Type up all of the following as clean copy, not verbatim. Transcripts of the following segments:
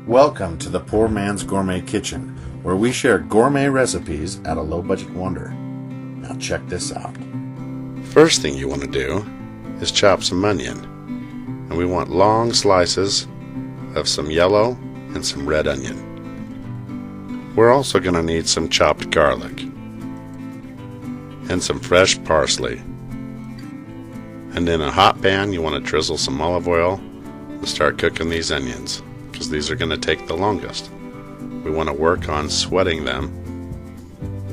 Welcome to the Poor Man's Gourmet Kitchen, where we share gourmet recipes at a low-budget wonder. Now check this out. First thing you want to do is chop some onion. And we want long slices of some yellow and some red onion. We're also going to need some chopped garlic and some fresh parsley. And in a hot pan you want to drizzle some olive oil and start cooking these onions, because these are going to take the longest. We want to work on sweating them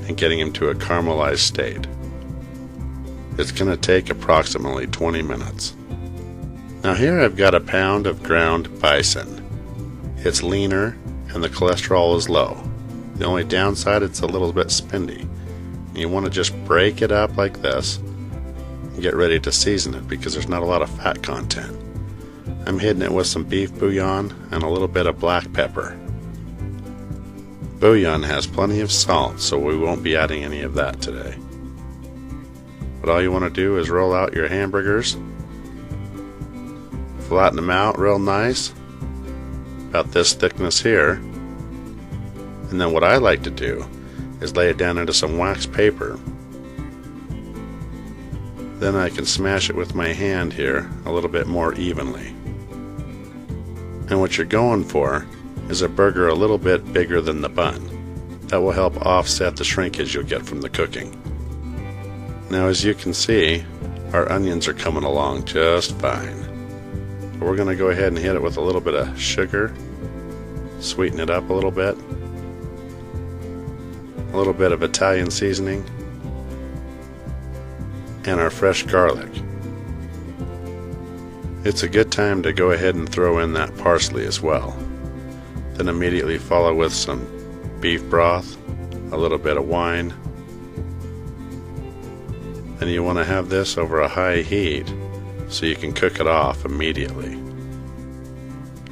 and getting them to a caramelized state. It's going to take approximately 20 minutes. Now here I've got a pound of ground bison. It's leaner and the cholesterol is low. The only downside, it's a little bit spindy. You want to just break it up like this and get ready to season it, because there's not a lot of fat content. I'm hitting it with some beef bouillon and a little bit of black pepper. Bouillon has plenty of salt, so we won't be adding any of that today. But all you want to do is roll out your hamburgers, flatten them out real nice, about this thickness here, and then what I like to do is lay it down into some wax paper. Then I can smash it with my hand here a little bit more evenly. And what you're going for is a burger a little bit bigger than the bun. That will help offset the shrinkage you'll get from the cooking. Now as you can see, our onions are coming along just fine. We're going to go ahead and hit it with a little bit of sugar, sweeten it up a little bit, a little bit of Italian seasoning, and our fresh garlic. It's a good time to go ahead and throw in that parsley as well. Then immediately follow with some beef broth, a little bit of wine, and you want to have this over a high heat so you can cook it off immediately.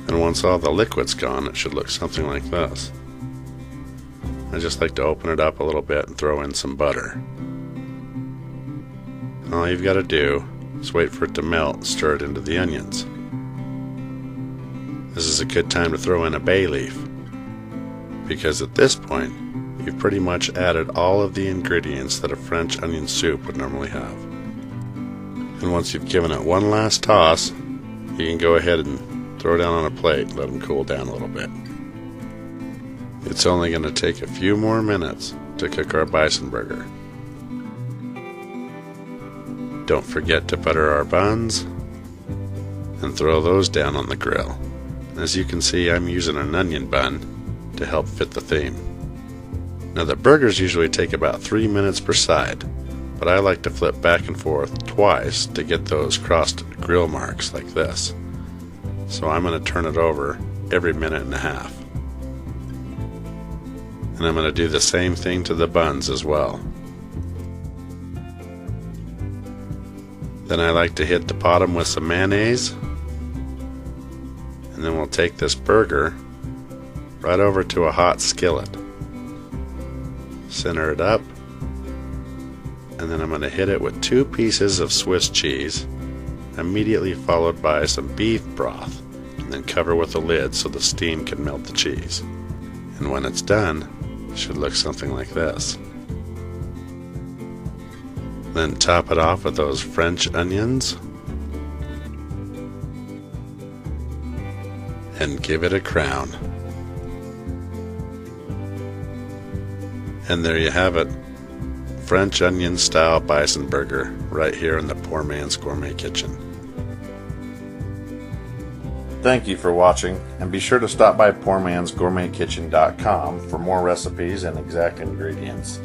And once all the liquid's gone, it should look something like this. I just like to open it up a little bit and throw in some butter. And all you've got to do is wait for it to melt and stir it into the onions. This is a good time to throw in a bay leaf, because at this point you've pretty much added all of the ingredients that a French onion soup would normally have. And once you've given it one last toss, you can go ahead and throw it down on a plate and let them cool down a little bit. It's only going to take a few more minutes to cook our bison burger. Don't forget to butter our buns and throw those down on the grill. As you can see, I'm using an onion bun to help fit the theme. Now the burgers usually take about 3 minutes per side, but I like to flip back and forth twice to get those crossed grill marks like this. So I'm going to turn it over every minute and a half. And I'm going to do the same thing to the buns as well. Then I like to hit the bottom with some mayonnaise, and then we'll take this burger right over to a hot skillet. Center it up, and then I'm going to hit it with 2 pieces of Swiss cheese, immediately followed by some beef broth, and then cover with a lid so the steam can melt the cheese. And when it's done, it should look something like this. Then top it off with those French onions and give it a crown. And there you have it, French onion style bison burger right here in the Poor Man's Gourmet Kitchen. Thank you for watching, and be sure to stop by PoorMan'sGourmetKitchen.com for more recipes and exact ingredients.